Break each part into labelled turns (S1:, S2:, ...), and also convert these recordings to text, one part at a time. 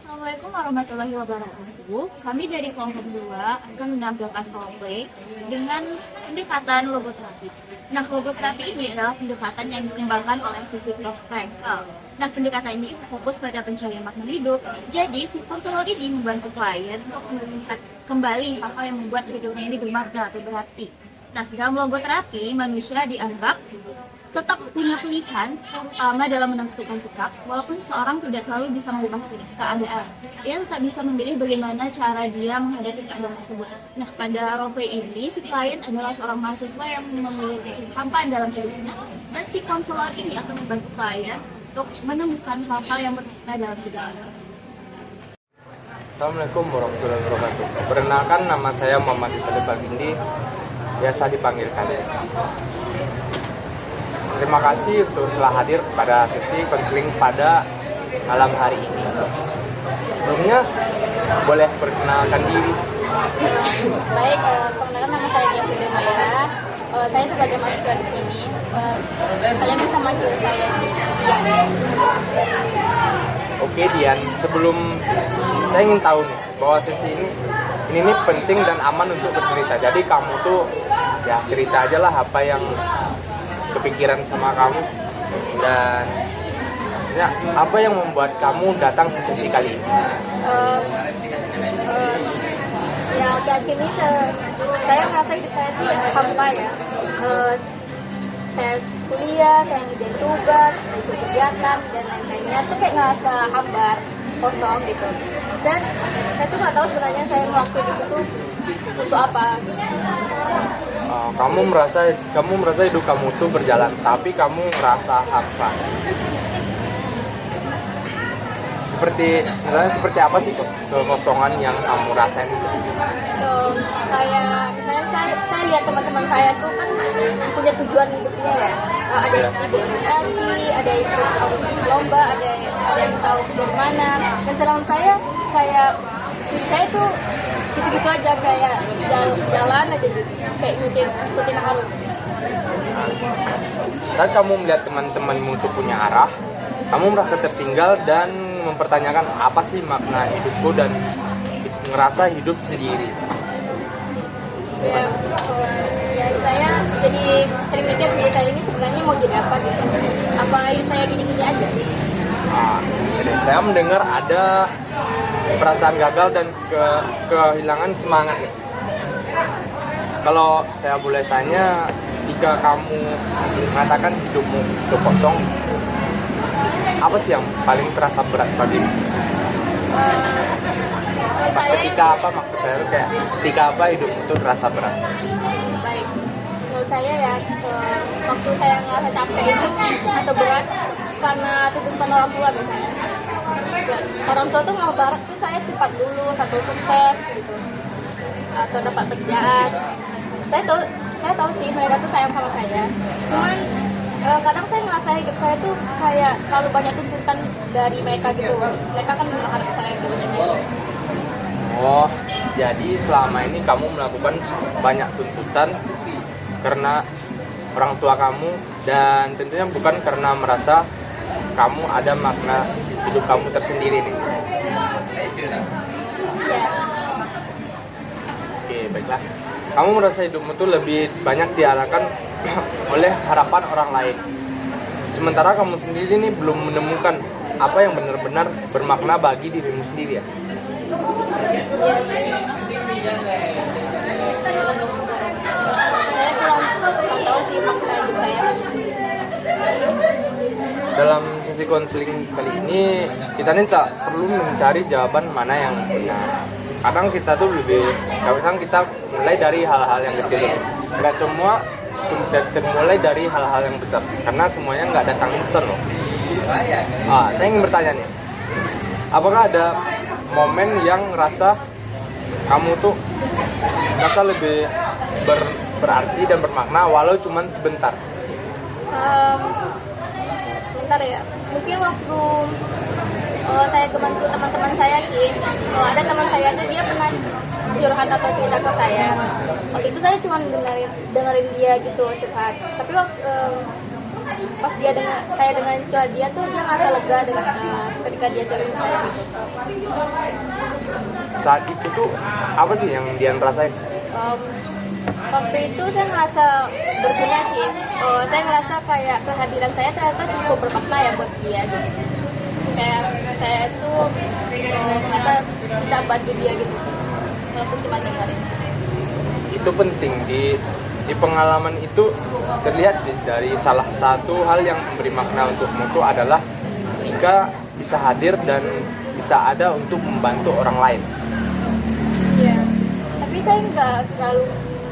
S1: Assalamualaikum warahmatullahi wabarakatuh. Kami dari kelompok 2 akan menampilkan roleplay dengan pendekatan logoterapi. Nah, logoterapi ini adalah pendekatan yang dikembangkan oleh si Viktor Frankl. Nah, pendekatan ini fokus pada pencarian makna hidup. Jadi, si konselor ini membantu klien untuk melihat kembali apa yang membuat hidupnya ini bermakna atau berarti. Nah, dalam logoterapi, manusia dianggap tetap punya pilihan, terutama dalam menentukan sikap, walaupun seorang tidak selalu bisa mengubah keadaan. Dia tetap bisa memilih bagaimana cara dia menghadapi keadaan tersebut. Nah, pada roleplay ini, si klien adalah seorang mahasiswa yang memiliki hambatan dalam hidupnya, dan si konselor ini akan membantu klien untuk menemukan hal-hal yang bermakna dalam hidupnya.
S2: Assalamualaikum warahmatullahi wabarakatuh. Perkenalkan, nama saya Muhammad Ibadah Bagindi, biasa dipanggil Kade. Terima kasih untuk telah hadir pada sesi konseling pada malam hari ini. Sebelumnya, boleh perkenalkan diri.
S3: Baik, perkenalkan nama saya Dian Fidel Mayara. Saya sebagai mahasiswa di sini. Kalian bisa manggil saya Dian.
S2: Oke Dian, sebelum saya ingin tahu nih bahwa sesi ini nih penting dan aman untuk bercerita. Jadi kamu tuh ya cerita aja lah apa yang kepikiran sama kamu dan ya apa yang membuat kamu datang ke sesi kali ini.
S3: Ya akhir ini saya merasa hidup saya sih hampa ya. Saya kuliah, saya ngerjain tugas, ikut kegiatan dan lain-lainnya tuh kayak ngerasa hambar, kosong gitu. Dan saya tuh nggak tahu sebenarnya saya ngelakuin itu tuh untuk apa.
S2: Kamu merasa hidup kamu tuh berjalan, tapi kamu merasa hampa. Seperti apa sih kekosongan yang kamu rasain itu?
S3: Kayak misalnya saya lihat teman-teman saya tuh kan punya tujuan hidupnya ya. Ada yang ikut organisasi, ada yang ikut lomba, ada yang tahu dari mana. Dan selama saya kayak tuh gitu-gitu aja, kayak jalan aja gitu, kayak ikutin arus.
S2: Saat kamu melihat teman-temanmu tuh punya arah, kamu merasa tertinggal dan mempertanyakan apa sih makna hidupku dan ngerasa hidup sendiri.
S3: Ya, saya jadi sering mikir sih, saya ini sebenarnya mau jadi apa gitu. Apa hidup saya gini-gini aja?
S2: Saya mendengar ada perasaan gagal dan kehilangan semangat. Kalau saya boleh tanya, jika kamu mengatakan hidupmu itu kosong, apa sih yang paling terasa berat bagimu? Ketika apa maksud saya kayak ketika apa hidupmu itu terasa berat?
S3: Baik, menurut saya ya waktu saya ngerasa capek itu atau berat itu karena tuntutan orang tua biasanya. Orang tua tuh nggak berharap tuh saya cepat lulus atau sukses gitu atau dapat kerjaan. Saya tahu sih mereka tuh sayang sama saya. Cuman kadang saya ngerasa hidup saya tuh kayak terlalu banyak tuntutan dari mereka gitu. Mereka kan berharap saya gitu.
S2: Oh, jadi selama ini kamu melakukan banyak tuntutan karena orang tua kamu dan tentunya bukan karena merasa kamu ada makna hidup kamu tersendiri nih. Oke, baiklah. Kamu merasa hidupmu tuh lebih banyak diarahkan oleh harapan orang lain. Sementara kamu sendiri nih belum menemukan apa yang benar-benar bermakna bagi dirimu sendiri ya.
S3: Saya kurang tahu sih makna hidup saya.
S2: Dalam sesi konseling kali ini kita nih tak perlu mencari jawaban mana yang benar. Kadang kita tuh kadang kita mulai dari hal-hal yang kecil. Nggak semua sudah dimulai dari hal-hal yang besar, karena semuanya nggak datang besar loh. Saya ingin bertanya nih, apakah ada momen yang rasa kamu tuh rasa lebih berarti dan bermakna walau cuman sebentar?
S3: Sebentar ya, mungkin waktu saya kebantu teman-teman saya sih. Ada teman saya tuh dia pernah curhat atau cerita ke saya. Waktu itu saya cuma dengerin dia gitu curhat. Tapi pas saya dengan curhat dia tuh dia ngerasa lega dengan ketika dia curhat saya gitu.
S2: Saat itu tuh apa sih yang dia rasain?
S3: Waktu itu saya ngerasa berguna sih. Saya ngerasa kayak kehadiran saya ternyata cukup bermakna ya buat dia gitu. Kayak saya itu ternyata bisa bantu dia gitu. Walaupun cuma dengerin.
S2: Itu penting di pengalaman itu terlihat sih dari salah satu hal yang memberi makna untukmu itu adalah jika bisa hadir dan bisa ada untuk membantu orang lain.
S3: Iya. Tapi saya nggak terlalu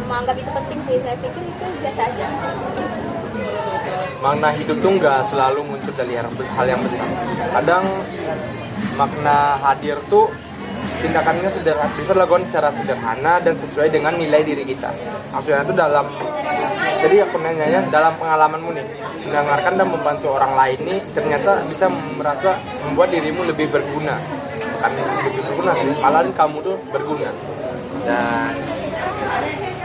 S3: menganggap itu penting sih. Saya pikir itu biasa aja.
S2: Makna hidup tuh nggak selalu muncul dari hal yang besar. Kadang makna hadir tuh tindakannya sederhana, bisa dilakukan secara sederhana dan sesuai dengan nilai diri kita. Maksudnya itu jadi aku nanyanya dalam pengalamanmu nih, mendengarkan dan membantu orang lain nih ternyata bisa merasa membuat dirimu lebih berguna. Bukan lebih berguna sih, malahan kamu tuh berguna. Dan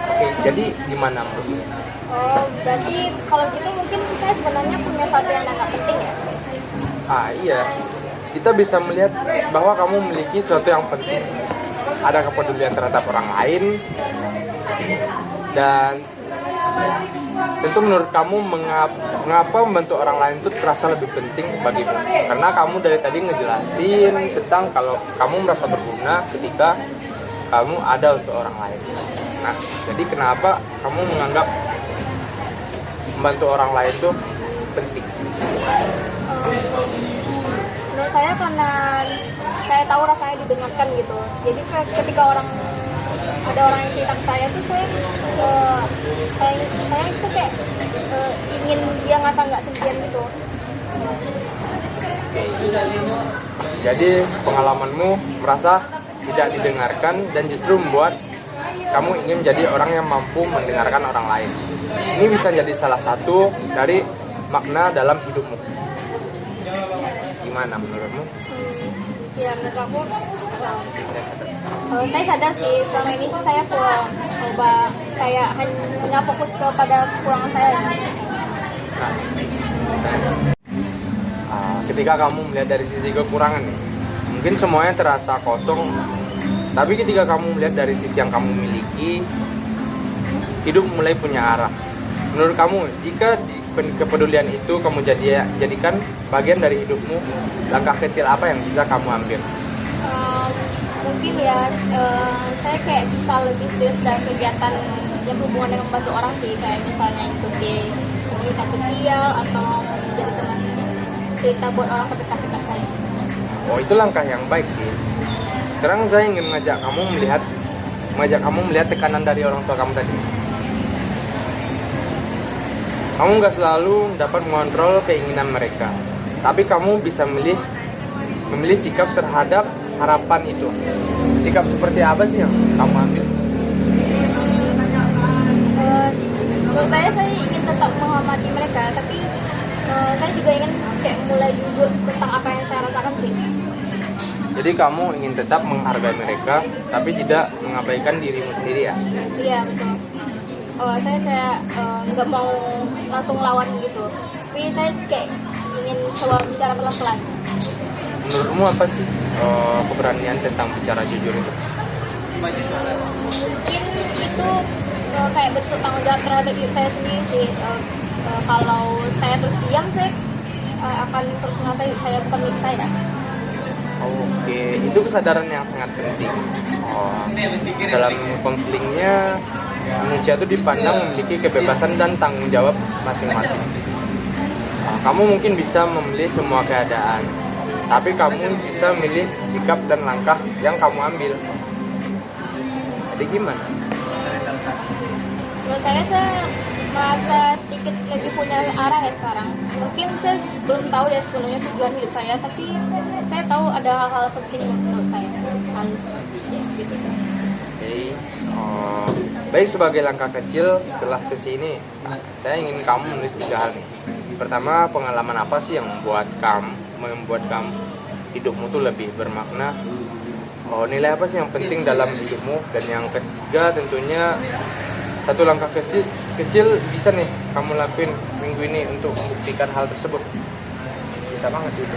S2: oke, jadi gimana menurutmu?
S3: Berarti kalau gitu mungkin saya sebenarnya punya sesuatu yang nggak penting ya?
S2: Iya, kita bisa melihat bahwa kamu memiliki sesuatu yang penting. Ada kepedulian terhadap orang lain, dan tentu menurut kamu mengapa membantu orang lain itu terasa lebih penting bagimu? Karena kamu dari tadi ngejelasin tentang kalau kamu merasa berguna ketika kamu ada untuk orang lain. Nah, jadi kenapa kamu menganggap membantu orang lain itu penting?
S3: Menurut saya karena saya tahu rasanya didengarkan gitu. Jadi ketika ada orang yang cerita ke saya tuh saya itu kayak ingin dia nggak sendirian gitu.
S2: Jadi pengalamanmu merasa tidak didengarkan dan justru membuat kamu ingin jadi orang yang mampu mendengarkan orang lain. Ini bisa jadi salah satu dari makna dalam hidupmu. Gimana menurutmu?
S3: Ya menurut aku saya sadar sih selama ini tuh saya coba kayak hanya fokus kepada kekurangan saya.
S2: Ketika kamu melihat dari sisi kekurangan nih, mungkin semuanya terasa kosong. Tapi ketika kamu melihat dari sisi yang kamu miliki, hidup mulai punya arah. Menurut kamu, jika kepedulian itu kamu jadikan bagian dari hidupmu, langkah kecil apa yang bisa kamu ambil?
S3: Mungkin ya, saya kayak bisa lebih serius dalam kegiatan yang berhubungan dengan membantu orang sih, kayak misalnya ikuti komunitas sosial atau menjadi teman cerita buat orang terdekat saya.
S2: Oh, itu langkah yang baik sih. Sekarang saya ingin mengajak kamu melihat tekanan dari orang tua kamu tadi. Kamu nggak selalu dapat mengontrol keinginan mereka, tapi kamu bisa memilih sikap terhadap harapan itu. Sikap seperti apa sih yang kamu ambil?
S3: Menurut saya ingin tetap menghormati mereka, tapi saya juga ingin kayak mulai jujur tentang apa yang saya rasakan sih.
S2: Jadi kamu ingin tetap menghargai mereka, tapi tidak mengabaikan dirimu sendiri ya?
S3: Iya betul. Saya nggak mau langsung lawan gitu, tapi saya kayak ingin coba bicara pelan-pelan.
S2: Menurutmu apa sih keberanian tentang bicara jujur itu?
S3: Mungkin itu kayak bentuk tanggung jawab terhadap diri saya sendiri sih. Kalau saya terus diam, saya akan terus merasa saya bukan milik saya.
S2: Oke, itu kesadaran yang sangat penting. Dalam konselingnya, manusia itu dipandang memiliki kebebasan dan tanggung jawab masing-masing. Kamu mungkin bisa memilih semua keadaan, tapi kamu bisa memilih sikap dan langkah yang kamu ambil. Jadi gimana?
S3: Menurut saya merasa sedikit lebih punya arah ya sekarang. Mungkin saya belum tahu ya sepenuhnya tujuan hidup saya, tapi saya tahu ada hal-hal penting menurut saya. Gitu.
S2: Baik, sebagai langkah kecil setelah sesi ini, saya ingin kamu menulis 3 hal nih. Pertama, pengalaman apa sih yang membuat kamu hidupmu tuh lebih bermakna? Nilai apa sih yang penting dalam hidupmu? Dan yang ketiga tentunya satu langkah kecil bisa nih kamu lakuin minggu ini untuk membuktikan hal tersebut? Bisa banget itu.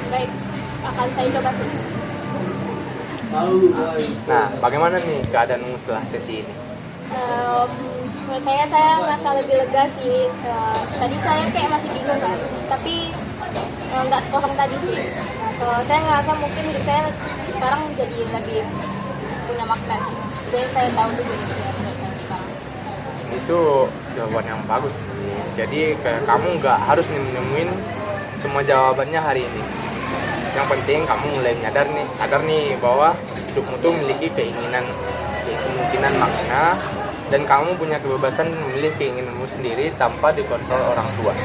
S3: Baik, akan saya coba sih.
S2: Nah, bagaimana nih keadaanmu setelah sesi ini?
S3: Menurut saya merasa lebih lega sih. Tadi saya kayak masih bingung kan, tapi nggak sekosong tadi sih. Saya ngerasa mungkin hidup saya sekarang jadi lebih punya makna sih. Jadi saya tahu tuh benefitnya menurut saya sekarang.
S2: Itu jawaban yang bagus sih. Jadi kamu nggak harus nemuin semua jawabannya hari ini. Yang penting kamu mulai sadar nih bahwa hidupmu tuh memiliki kemungkinan makna, dan kamu punya kebebasan memilih keinginanmu sendiri tanpa dikontrol orang tua.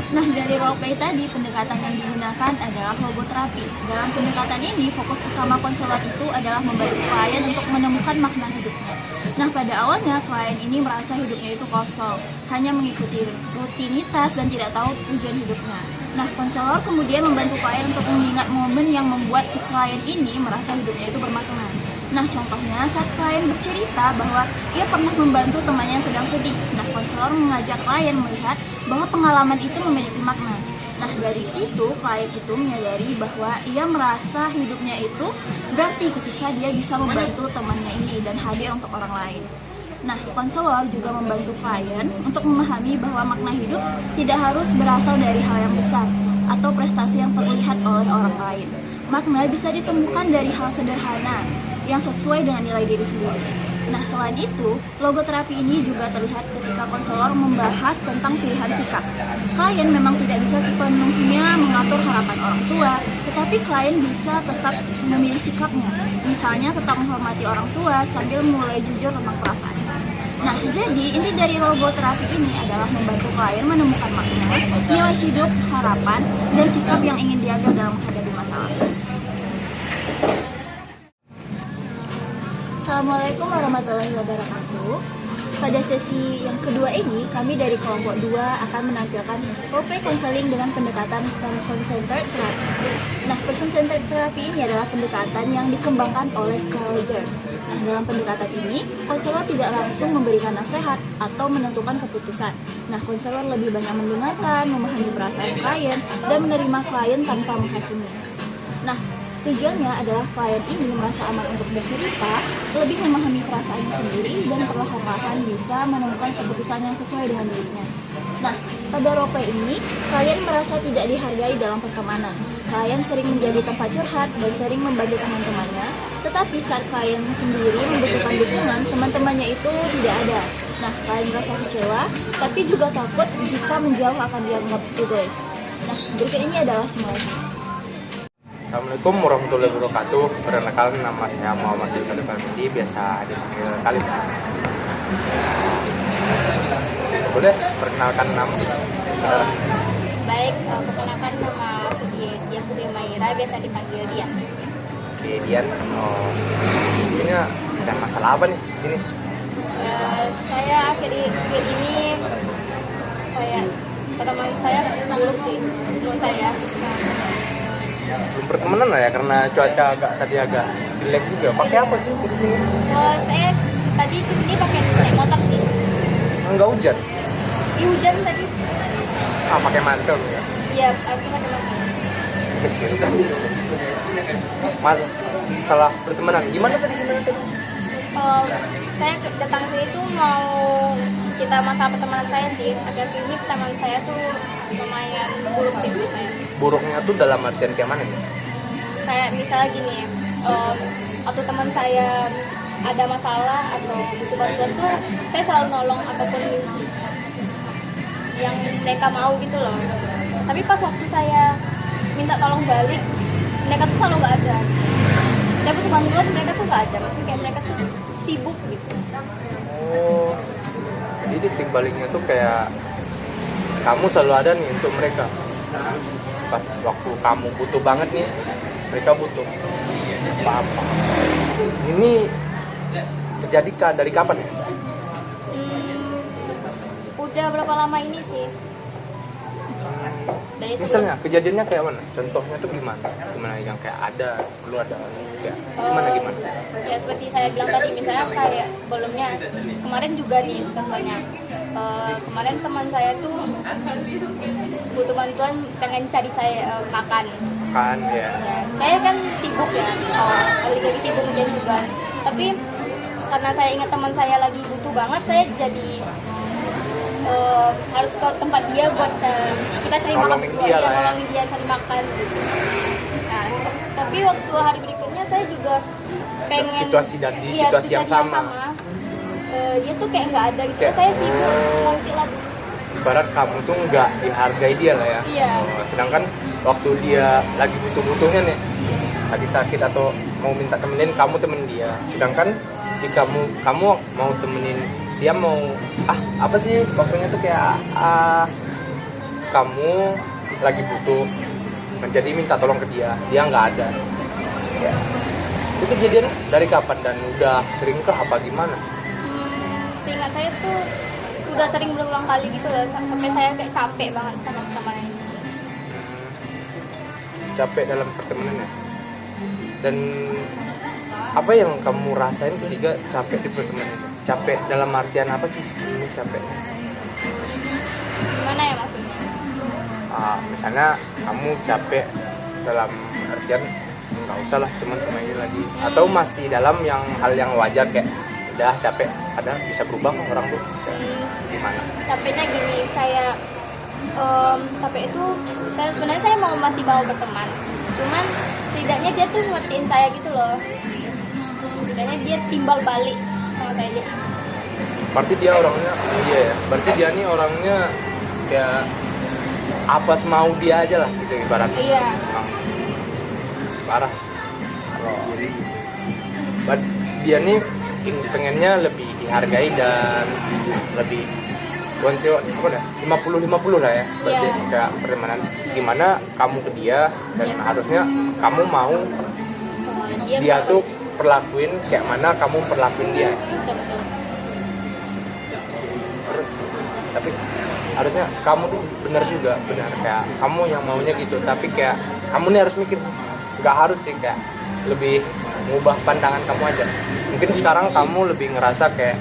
S1: Nah, dari roleplay tadi, pendekatan yang digunakan adalah logoterapi. Dalam pendekatan ini, fokus utama konselor itu adalah membantu klien untuk menemukan makna hidupnya. Nah, pada awalnya, klien ini merasa hidupnya itu kosong, hanya mengikuti rutinitas dan tidak tahu tujuan hidupnya. Nah, konselor kemudian membantu klien untuk mengingat momen yang membuat si klien ini merasa hidupnya itu bermakna. Nah, contohnya saat klien bercerita bahwa ia pernah membantu temannya yang sedang sedih. Nah, konselor mengajak klien melihat bahwa pengalaman itu memiliki makna. Nah, dari situ klien itu menyadari bahwa ia merasa hidupnya itu berarti ketika dia bisa membantu temannya ini dan hadir untuk orang lain. Nah, konselor juga membantu klien untuk memahami bahwa makna hidup tidak harus berasal dari hal yang besar atau prestasi yang terlihat oleh orang lain. Makna bisa ditemukan dari hal sederhana yang sesuai dengan nilai diri sendiri. Nah, selain itu, logoterapi ini juga terlihat ketika konselor membahas tentang pilihan sikap. Klien memang tidak bisa sepenuhnya mengatur harapan orang tua, tetapi klien bisa tetap memilih sikapnya. Misalnya tetap menghormati orang tua sambil mulai jujur tentang perasaannya. Nah, jadi inti dari logoterapi ini adalah membantu klien menemukan makna, nilai hidup, harapan, dan sikap yang ingin diambil dalam menghadapi masalah. Assalamualaikum warahmatullahi wabarakatuh. Pada sesi yang kedua ini, kami dari kelompok 2 akan menampilkan roleplay counseling dengan pendekatan person-centered therapy. Nah, person-centered therapy ini adalah pendekatan yang dikembangkan oleh Carl Rogers. Nah, dalam pendekatan ini, konselor tidak langsung memberikan nasihat atau menentukan keputusan. Nah, konselor lebih banyak mendengarkan, memahami perasaan klien, dan menerima klien tanpa menghakimi. Nah, tujuannya adalah klien ini merasa aman untuk bercerita, lebih memahami perasaannya sendiri, dan perlahan-lahan bisa menemukan keputusan yang sesuai dengan dirinya. Nah, pada roleplay ini, klien merasa tidak dihargai dalam pertemanan. Klien sering menjadi tempat curhat dan sering membantu teman-temannya, tetapi saat klien sendiri membutuhkan dukungan, teman-temannya itu tidak ada. Nah, klien merasa kecewa, tapi juga takut jika menjauh akan dianggap egois. Nah, berikut ini adalah simulasi.
S2: Assalamualaikum warahmatullahi wabarakatuh. Perkenalkan, nama saya Muhammad Ilkadil Farmidi, biasa dipanggil Khalid. Boleh perkenalkan nama?
S3: Baik, perkenalkan nama Dia Putri Maira, biasa dipanggil Dian.
S2: Oke, Dian. Oh, ini ada masalah apa nih di sini?
S3: Saya akhir ini teman saya buruk sih menurut saya.
S2: Belum pertemanan lah ya, karena cuaca tadi agak jelek juga. Pakai apa sih di sini?
S3: Saya tadi kesini pakai naik motor sih.
S2: Enggak hujan?
S3: Di hujan tadi.
S2: Pakai mantel ya?
S3: Iya, pakai mantel.
S2: Kecil kan? Mas, salah pertemanan. Gimana tadi?
S3: Saya datang sini tuh mau cerita masalah pertemanan saya sih. Akhir ini teman saya tuh lumayan buruk sih menurut saya.
S2: Buruknya tuh dalam artian kayak mana nih?
S3: Kayak misalnya gini, waktu teman saya ada masalah atau butuh bantuan tuh saya selalu nolong apapun yang mereka mau gitu loh. Tapi pas waktu saya minta tolong balik, mereka tuh selalu nggak ada. Saya butuh bantuan, mereka tuh nggak ada. Maksudnya kayak mereka tuh sibuk gitu.
S2: Oh, jadi titik baliknya tuh kayak kamu selalu ada nih untuk mereka. Pas waktu kamu butuh banget nih, mereka butuh apa-apa. Ini terjadi dari kapan ya?
S3: Udah berapa lama ini sih? dari
S2: Misalnya kejadiannya kayak mana? Contohnya tuh gimana? Gimana yang kayak ada, perlu ada kayak gimana?
S3: Ya seperti saya bilang tadi, misalnya kayak sebelumnya kemarin juga nih contohnya, kemarin teman saya tuh butuh bantuan, pengen cari saya makan.
S2: Kan ya.
S3: Ya, saya kan sibuk ya, lagi sibuk ngerjain tugas, tapi karena saya ingat teman saya lagi butuh banget, saya jadi harus ke tempat dia buat kita cari makan
S2: Nolongin
S3: berdua,
S2: dia
S3: ya,
S2: lah ya.
S3: nolongin dia cari makan gitu. Nah, tapi waktu hari berikutnya saya juga pengen
S2: Situasi dan di
S3: iya,
S2: situasi yang sama.
S3: Dia tuh kayak nggak ada gitu,
S2: Kayak,
S3: saya sibuk nanti lah.
S2: Ibarat kamu tuh nggak dihargai dia lah ya.
S3: Iya.
S2: Sedangkan waktu dia lagi butuh-butuhnya nih, lagi sakit atau mau minta temenin, kamu temen dia. Sedangkan jika kamu mau temenin dia, mau apa sih waktunya tuh kayak kamu lagi butuh, menjadi minta tolong ke dia nggak ada. Ya. Itu kejadian dari kapan dan udah seringkah apa gimana?
S3: Seingat saya tuh udah sering berulang kali gitu loh, sampai saya kayak capek banget sama ini.
S2: Capek dalam pertemanannya. Dan apa yang kamu rasain ketika capek di pertemanan? Capek dalam artian apa sih ini capek?
S3: Gimana ya maksudnya?
S2: Misalnya kamu capek dalam artian nggak usah lah teman sama ini lagi, atau masih dalam hal yang wajar kayak udah capek, ada bisa berubah kok orang tuh. Gimana?
S3: Capeknya gini, saya capek itu sebenarnya saya masih mau berteman, cuman setidaknya dia tuh ngertiin saya gitu loh, setidaknya dia timbal balik sama saya. Jadi
S2: Berarti dia orangnya, iya ya. Berarti dia nih orangnya kayak apa semau dia aja lah gitu ibaratnya.
S3: iya,
S2: Parah sih. Kalau dia nih pengennya lebih dihargai dan lebih 50-50 lah ya. Berarti
S3: Iya.
S2: kayak pertemanan gimana kamu ke dia, dan harusnya kamu mau dia tuh perlakuin kayak mana kamu perlakuin dia.
S3: betul.
S2: Tapi harusnya kamu tuh benar kayak kamu yang maunya gitu, tapi kayak kamu nih harus mikir, nggak harus sih, kayak lebih mengubah pandangan kamu aja. Mungkin sekarang kamu lebih ngerasa kayak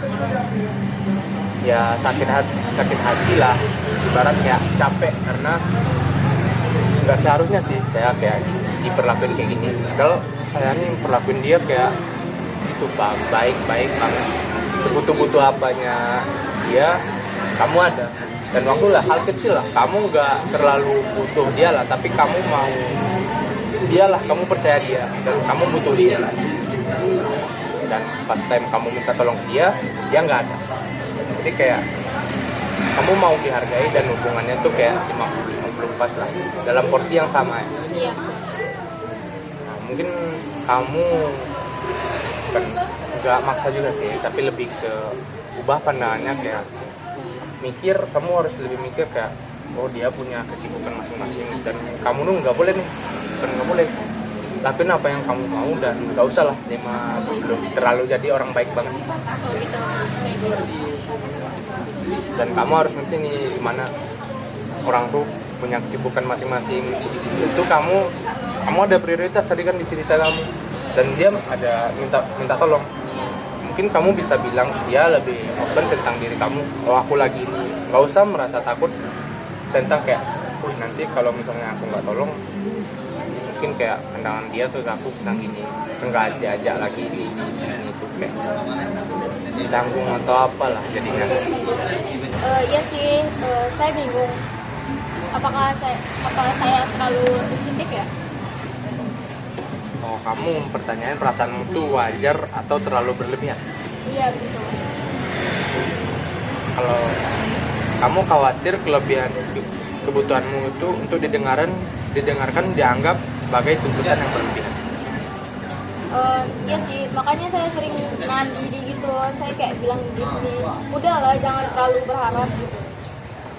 S2: ya sakit hati lah, ibarat kayak capek karena nggak seharusnya sih saya kayak diperlakuin kayak gini. Kalau saya nih perlakuin dia kayak itu baik banget, sebutuh apanya dia kamu ada. Dan waktu lah hal kecil lah, kamu nggak terlalu butuh dia lah, tapi kamu mau dia lah, kamu percaya dia dan kamu butuh dia lah. Dan pas time kamu minta tolong dia nggak ada. Jadi kayak kamu mau dihargai dan hubungannya tuh kayak 50-50 pas lah, dalam porsi yang sama ya.
S3: Iya.
S2: Nah, mungkin kamu kan nggak maksa juga sih, tapi lebih ke ubah pandangannya, kayak kamu harus lebih mikir kayak oh dia punya kesibukan masing-masing, dan kamu tuh nggak boleh lakuin apa yang kamu mau, dan nggak usah lah belum terlalu jadi orang baik banget.
S3: Oh gitu.
S2: Dan kamu harus ngerti nih gimana orang tuh punya kesibukan masing-masing. Itu kamu ada prioritas tadi kan di cerita kamu, dan dia ada minta tolong. Mungkin kamu bisa bilang dia lebih open tentang diri kamu, oh aku lagi ini, nggak usah merasa takut tentang kayak nanti kalau misalnya aku nggak tolong mungkin kayak pandangan dia tuh aku bilang gini, sengaja aja lagi ini itu kayak canggung atau apalah jadinya.
S3: Iya sih, saya bingung. Apakah saya terlalu sensitif ya?
S2: Oh, kamu pertanyaan perasaanmu tuh wajar atau terlalu berlebihan?
S3: Iya betul.
S2: Kalau kamu khawatir kelebihan kebutuhanmu itu untuk didengarkan dianggap sebagai tuntutan yang berlebihan.
S3: Iya sih, makanya saya sering nahan diri gitu. Saya kayak bilang gini, udahlah jangan terlalu berharap gitu.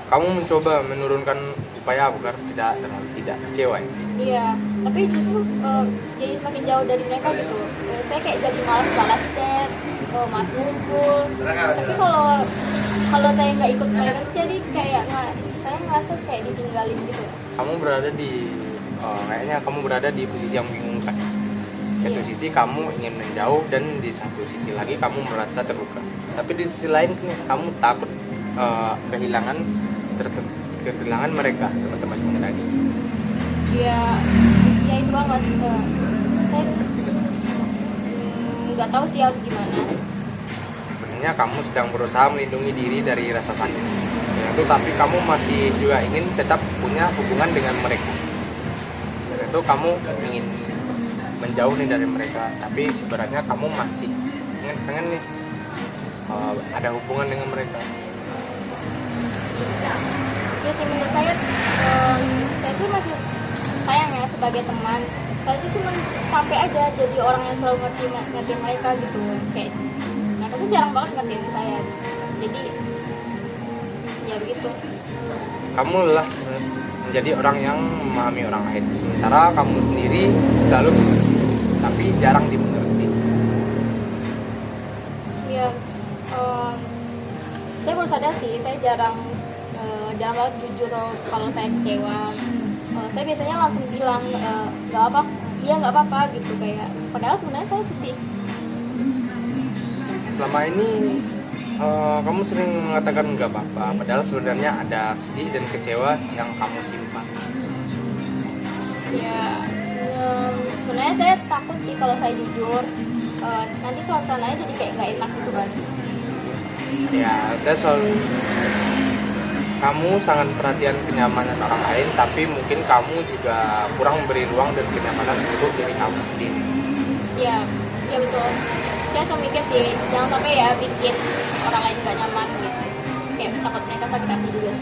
S2: Kamu mencoba menurunkan upaya agar tidak kecewa ya?
S3: Iya, tapi justru jadi semakin jauh dari mereka gitu. Saya kayak jadi malas balas chat, malas ngumpul. Tapi kalau saya nggak ikut mereka, jadi kayak saya ngerasa kayak ditinggalin gitu.
S2: kamu berada di kayaknya kamu berada di posisi yang bingung kan. Satu sisi kamu ingin menjauh dan di satu sisi lagi kamu merasa terluka. Tapi di sisi lain kamu takut kehilangan mereka, teman-teman pengrajin.
S3: Ya itu banget. Saya nggak tahu sih harus gimana.
S2: Sebenarnya kamu sedang berusaha melindungi diri dari rasa sakit. Itu tapi kamu masih juga ingin tetap punya hubungan dengan mereka. Setelah itu kamu ingin menjauh nih dari mereka, tapi ibaratnya kamu masih pengen nih ada hubungan dengan mereka.
S3: Ya sih menurut saya itu masih sayang ya sebagai teman. Saya itu cuma sampai aja jadi orang yang selalu ngerti mereka gitu. Kayak mereka tuh jarang banget ngertiin saya. Jadi ya begitu.
S2: Kamu lelah menjadi orang yang memahami orang lain, sementara kamu sendiri selalu tapi jarang dimengerti.
S3: Ya, saya baru sadar sih, saya jarang banget jujur kalau saya kecewa. Saya biasanya langsung bilang nggak apa, iya nggak apa-apa gitu kayak. Padahal sebenarnya saya sedih.
S2: Selama ini kamu sering mengatakan nggak apa-apa, padahal sebenarnya ada sedih dan kecewa yang kamu simpan.
S3: Ya, sebenarnya saya takut sih kalau saya jujur, nanti suasananya jadi kayak nggak enak gitu kan.
S2: Ya, kamu sangat perhatian kenyamanan orang lain, tapi mungkin kamu juga kurang memberi ruang dan kenyamanan untuk diri kamu sendiri.
S3: Ya betul. Saya selalu mikir sih, jangan sampai ya bikin orang lain nggak nyaman gitu. Kayak takut mereka sakit hati juga.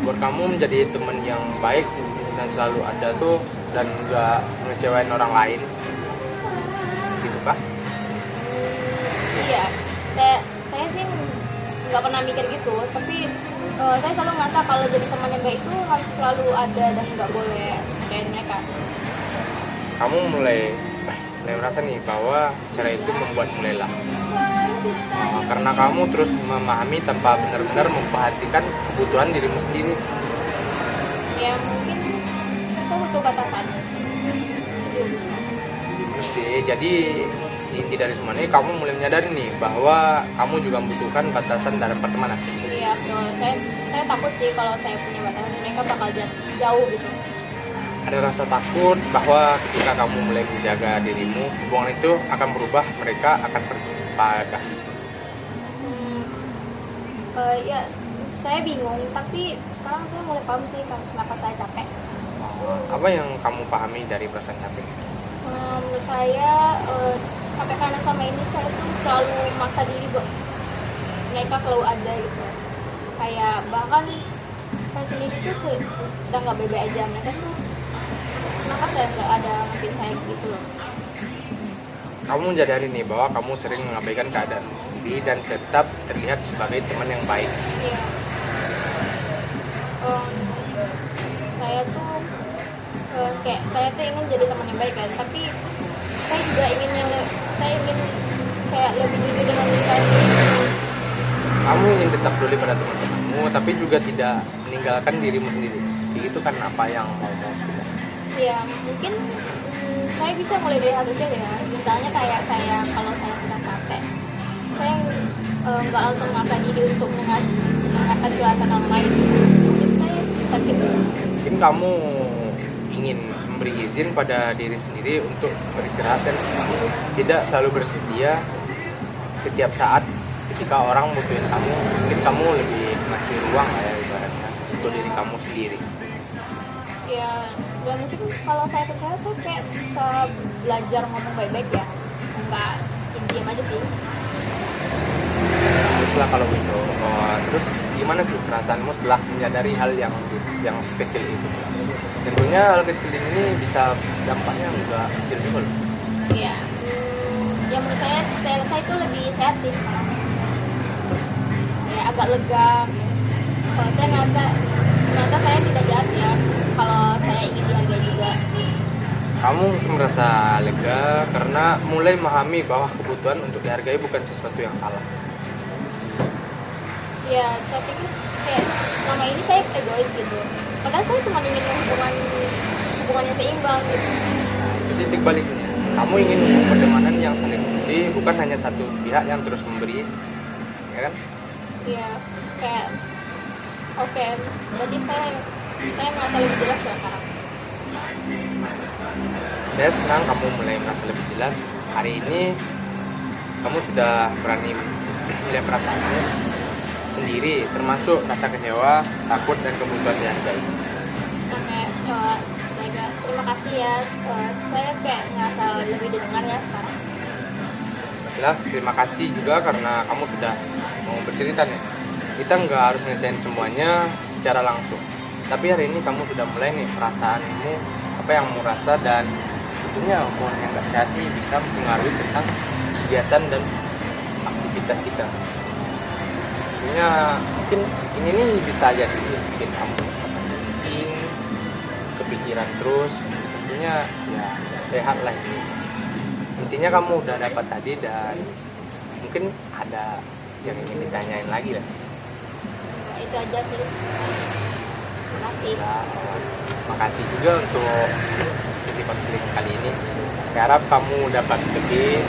S2: Buat kamu menjadi teman yang baik dan selalu ada tuh dan nggak mengecewain orang lain, gitu kah?
S3: Iya, saya sih nggak pernah mikir gitu, tapi saya selalu ngerasa kalau jadi teman yang baik itu harus selalu ada dan nggak boleh percaya di mereka.
S2: Kamu mulai merasa nih bahwa cara itu membuat lelah. Karena kamu terus memahami tanpa benar-benar memperhatikan kebutuhan dirimu sendiri.
S3: Ya mungkin saya butuh batasan.
S2: Jadi inti dari semua ini kamu mulai menyadari nih bahwa kamu juga membutuhkan batasan dalam pertemanan.
S3: Iya betul. Saya takut sih kalau saya punya batasan mereka bakal jauh gitu.
S2: Ada rasa takut bahwa ketika kamu mulai menjaga dirimu, hubungan itu akan berubah, mereka akan berpadah.
S3: Ya saya bingung, tapi sekarang saya mulai paham sih kenapa saya capek.
S2: Apa yang kamu pahami dari perasaan capek?
S3: Menurut saya capek karena sama ini saya tuh selalu maksa diri buat mereka selalu ada gitu. Kayak bahkan saya sendiri tuh sedang nggak baik-baik aja, mereka tuh kenapa saya nggak ada mungkin saya gitu loh.
S2: Kamu menyadari nih bahwa kamu sering mengabaikan keadaan sendiri dan tetap terlihat sebagai teman yang baik.
S3: Iya. Saya tuh kayak saya tuh ingin jadi teman yang baik kan, tapi saya juga ingin kayak lebih jujur dengan diri saya sendiri.
S2: Kamu ingin tetap peduli pada teman-temanmu, tapi juga tidak meninggalkan dirimu sendiri. Itu kan apa yang mau sudah.
S3: Ya mungkin saya bisa mulai dari hal kecil ya. Misalnya kayak saya kalau saya sedang capek, saya nggak langsung maksa diri untuk mendengarkan curhatan orang lain. Mungkin saya bisa gitu.
S2: Mungkin kamu ingin memberi izin pada diri sendiri untuk beristirahat dan tidak selalu bersedia setiap saat ketika orang membutuhkan kamu. Mungkin kamu lebih ngasih ruang ya ibaratnya untuk diri kamu sendiri.
S3: Ya, dan mungkin kalau saya percaya tuh kayak bisa belajar ngomong baik-baik ya, nggak diam aja sih.
S2: Teruslah kalau gitu. Terus gimana sih perasaanmu setelah menyadari hal yang sekecil itu? Tentunya hal kecil ini bisa dampaknya nggak kecil juga loh.
S3: Iya. Ya menurut saya rasa itu lebih sehat sih sekarang. Ya agak lega. Kalau saya ngerasa ternyata saya tidak jahat ya. Kalau saya ingin dihargai juga.
S2: Kamu mungkin merasa lega karena mulai memahami bahwa kebutuhan untuk dihargai bukan sesuatu yang salah.
S3: Ya saya pikir kayak selama ini saya egois gitu, padahal saya cuma ingin hubungannya seimbang gitu.
S2: Jadi titik baliknya, kamu ingin hubungan pertemanan yang saling memberi, bukan hanya satu pihak yang terus memberi, ya kan?
S3: Ya kayak oke, berarti saya merasa lebih jelas ya sekarang.
S2: Saya senang kamu mulai merasa lebih jelas. Hari ini kamu sudah berani melihat perasaanmu sendiri, termasuk rasa kecewa, takut, dan kebutuhan dihargai.
S3: Terima kasih ya, saya kayak ngerasa lebih didengar ya sekarang.
S2: Baiklah, terima kasih juga karena kamu sudah mau bercerita nih. Kita nggak harus ngelesain semuanya secara langsung, tapi hari ini kamu sudah mulai nih perasaanmu, apa yang kamu rasa, dan tentunya hubungan yang nggak sehat ini bisa mempengaruhi tentang kegiatan dan aktivitas kita. Tentunya mungkin ini nih bisa jadi bikin kamu overthinking, kepikiran terus. Tentunya ya nggak sehat lah ini. Intinya kamu udah dapat tadi, dan mungkin ada yang ingin ditanyain lagi lah.
S3: Itu aja sih. Terima kasih.
S2: Nah, makasih juga untuk sesi konseling kali ini. Saya harap kamu dapat lebih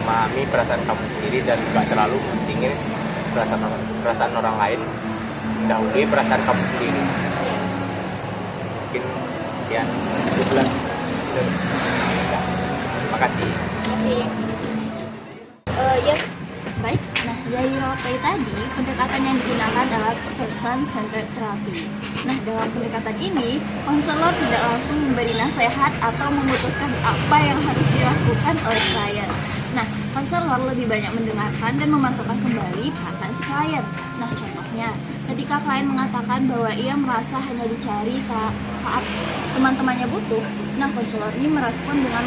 S2: memahami perasaan kamu sendiri dan gak terlalu mentingin perasaan orang lain, mendahului perasaan kamu sendiri. Mungkin sekian, bulan. Terima kasih.
S3: Yes.
S1: Baik, nah dari role play tadi, pendekatan yang digunakan adalah person-centered therapy. Nah, dalam pendekatan ini, konselor tidak langsung memberi nasihat atau memutuskan apa yang harus dilakukan oleh klien. Nah, konselor lebih banyak mendengarkan dan memantaukan kembali perasaan si klien. Nah, contohnya, ketika klien mengatakan bahwa ia merasa hanya dicari saat teman-temannya butuh, nah konselor ini merespon dengan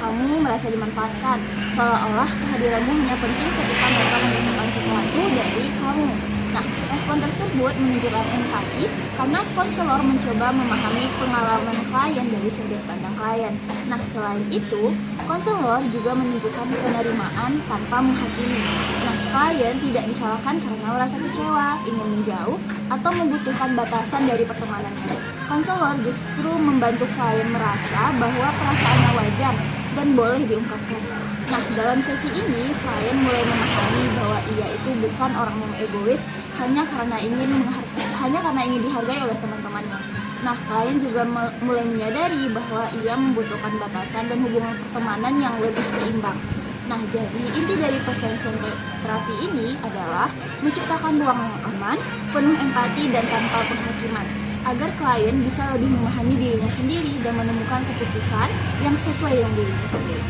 S1: kamu merasa dimanfaatkan, seolah-olah kehadiranmu hanya penting ketika mereka membutuhkan sesuatu dari kamu. Nah, respon tersebut menunjukkan empati karena konselor mencoba memahami pengalaman klien dari sudut pandang klien. Nah, selain itu, konselor juga menunjukkan penerimaan tanpa menghakimi. Nah, klien tidak disalahkan karena merasa kecewa, ingin menjauh, atau membutuhkan batasan dari pertemanannya. Konselor justru membantu klien merasa bahwa perasaannya wajar dan boleh diungkapkan. Nah, dalam sesi ini, klien mulai memahami bahwa ia itu bukan orang yang egois hanya karena ingin dihargai oleh teman-temannya. Nah, klien juga mulai menyadari bahwa ia membutuhkan batasan dan hubungan pertemanan yang lebih seimbang. Nah, jadi inti dari person-centered therapy ini adalah menciptakan ruang yang aman, penuh empati dan tanpa penghakiman, agar klien bisa lebih memahami dirinya sendiri dan menemukan keputusan yang sesuai dengan dirinya sendiri.